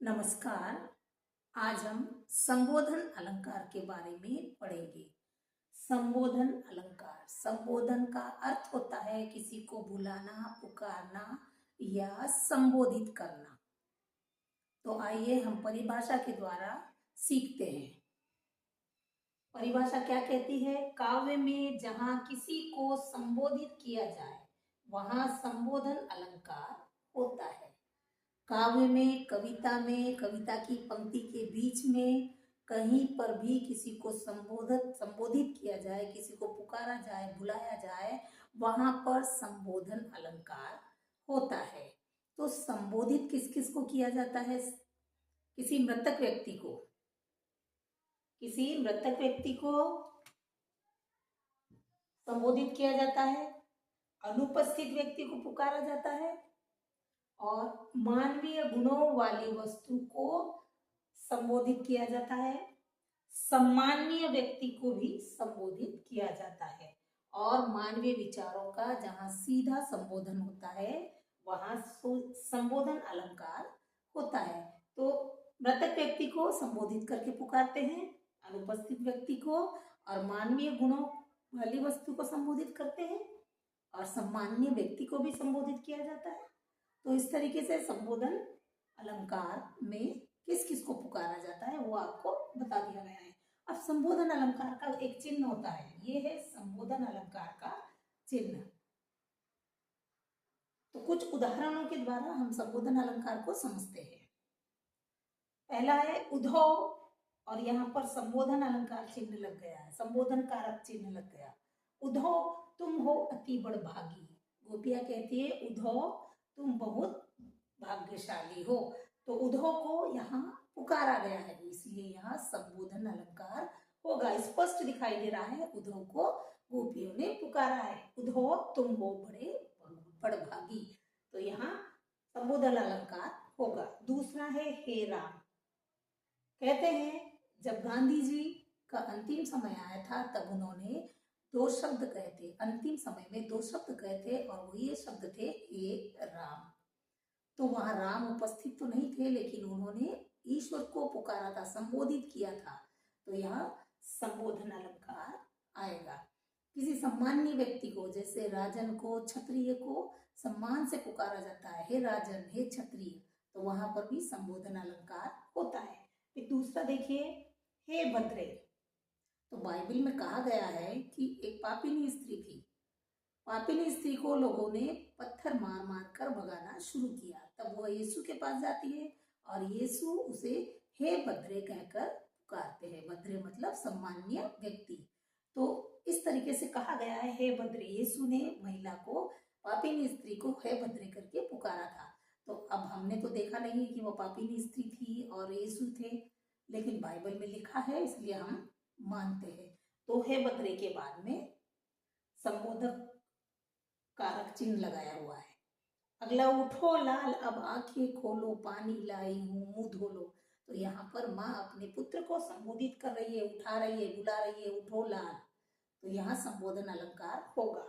नमस्कार। आज हम संबोधन अलंकार के बारे में पढ़ेंगे। संबोधन अलंकार, संबोधन का अर्थ होता है किसी को बुलाना, पुकारना या संबोधित करना। तो आइए हम परिभाषा के द्वारा सीखते हैं। परिभाषा क्या कहती है? काव्य में जहां किसी को संबोधित किया जाए वहां संबोधन अलंकार होता है। काव्य में, कविता में, कविता की पंक्ति के बीच में कहीं पर भी किसी को संबोधित किया जाए, किसी को पुकारा जाए, बुलाया जाए, वहां पर संबोधन अलंकार होता है। तो संबोधित किस किस को किया जाता है? किसी मृतक व्यक्ति को संबोधित किया जाता है, अनुपस्थित व्यक्ति को पुकारा जाता है और मानवीय गुणों वाली वस्तु को संबोधित किया जाता है। सम्माननीय व्यक्ति को भी संबोधित किया जाता है और मानवीय विचारों का जहां सीधा संबोधन होता है वहां संबोधन अलंकार होता है। तो मृतक व्यक्ति को संबोधित करके पुकारते हैं, अनुपस्थित व्यक्ति को और मानवीय गुणों वाली वस्तु को संबोधित करते हैं और सम्माननीय व्यक्ति को भी संबोधित किया जाता है। तो इस तरीके से संबोधन अलंकार में किस किस को पुकारा जाता है वो आपको बता दिया गया है। अब संबोधन अलंकार का एक चिन्ह होता है, ये है संबोधन अलंकार का चिन्ह। तो कुछ उदाहरणों के द्वारा हम संबोधन अलंकार को समझते हैं। पहला है उधो, और यहाँ पर संबोधन अलंकार चिन्ह लग गया है, संबोधन कारक चिन्ह लग गया। उधो तुम हो अति बड़भागी। गोपियां कहती है उधो तुम बहुत भाग्यशाली हो। तो उधो को यहाँ पुकारा गया है, इसलिए यहाँ संबोधन अलंकार होगा। स्पष्ट दिखाई दे रहा है उधो को गोपियों ने पुकारा है। उधो तुम हो बड़भागी, तो यहाँ संबोधन अलंकार होगा। दूसरा है हे राम। कहते हैं जब गांधी जी का अंतिम समय आया था तब उन्होंने दो शब्द कहे थे, अंतिम समय में दो शब्द कहे थे और वो ये शब्द थे हे राम। तो वहां राम उपस्थित तो नहीं थे लेकिन उन्होंने ईश्वर को पुकारा था, संबोधित किया था, तो यहाँ संबोधन अलंकार आएगा। किसी सम्माननीय व्यक्ति को, जैसे राजन को, क्षत्रिय को सम्मान से पुकारा जाता है, हे राजन, हे क्षत्रिय, तो वहां पर भी संबोधन अलंकार होता है। फिर दूसरा देखिए हे भद्रे। तो बाइबल में कहा गया है कि एक पापिनी स्त्री थी, पापिनी स्त्री को लोगों ने पत्थर मार मार कर भगाना शुरू किया। तब वह यीशु के पास जाती है और यीशु उसे हे भद्रे कहकर पुकारते हैं। भद्रे मतलब सम्माननीय व्यक्ति। तो इस तरीके से कहा गया है हे भद्रे। यीशु ने महिला को, पापिनी स्त्री को हे भद्रे करके पुकारा था। तो अब हमने तो देखा नहीं कि वो पापिनी स्त्री थी और यीशु थे, लेकिन बाइबल में लिखा है इसलिए हम मानते हैं। तो हे भद्रे के बाद में संबोधक कारक चिन्ह लगाया हुआ है। अगला उठो लाल अब आंखें खोलो, पानी लाई हूं मुंह धो लो। तो यहाँ पर माँ अपने पुत्र को संबोधित कर रही है, उठा रही है, बुला रही है, उठो लाल, तो यहाँ संबोधन अलंकार होगा।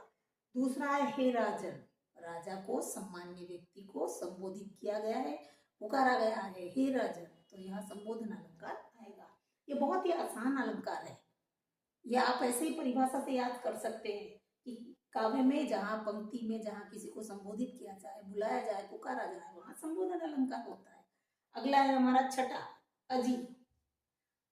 दूसरा है हे राजन। राजा को, सम्मान्य व्यक्ति को संबोधित किया गया है, पुकारा गया है हे राजन, तो यहाँ संबोधन अलंकार आएगा। ये बहुत ही आसान अलंकार है, या आप ऐसे ही परिभाषा से याद कर सकते हैं कि काव्य में जहाँ पंक्ति में जहाँ किसी को संबोधित किया जाए, बुलाया जाए, पुकारा जाए, वहां संबोधन अलंकार होता है। अगला है हमारा छठा अजी।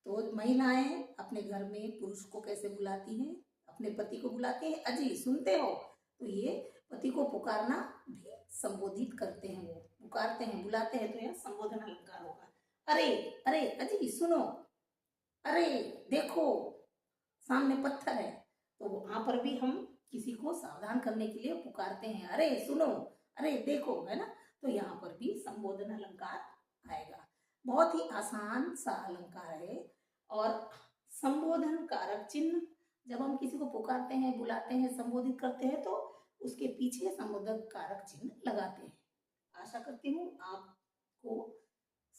तो महिलाएं अपने घर में पुरुष को कैसे बुलाती हैं? अपने पति को बुलाते हैं अजी, सुनते हो? तो ये पति को पुकारना भी संबोधित करते हैं, वो पुकारते हैं, बुलाते हैं, तो यह संबोधन अलंकार होगा। अरे अरे अजी सुनो, अरे देखो सामने पत्थर है, तो वहां पर भी हम किसी को सावधान करने के लिए पुकारते हैं, अरे सुनो, अरे देखो, है ना? तो यहाँ पर भी संबोधन अलंकार आएगा। बहुत ही आसान सा अलंकार है। और संबोधन कारक चिन्ह, जब हम किसी को पुकारते हैं, बुलाते हैं, संबोधित करते हैं, तो उसके पीछे संबोधन कारक चिन्ह लगाते हैं। आशा करती हूँ आपको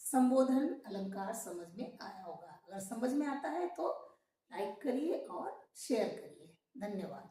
संबोधन अलंकार समझ में आया होगा। अगर समझ में आता है तो लाइक करिए और शेयर करिए। धन्यवाद।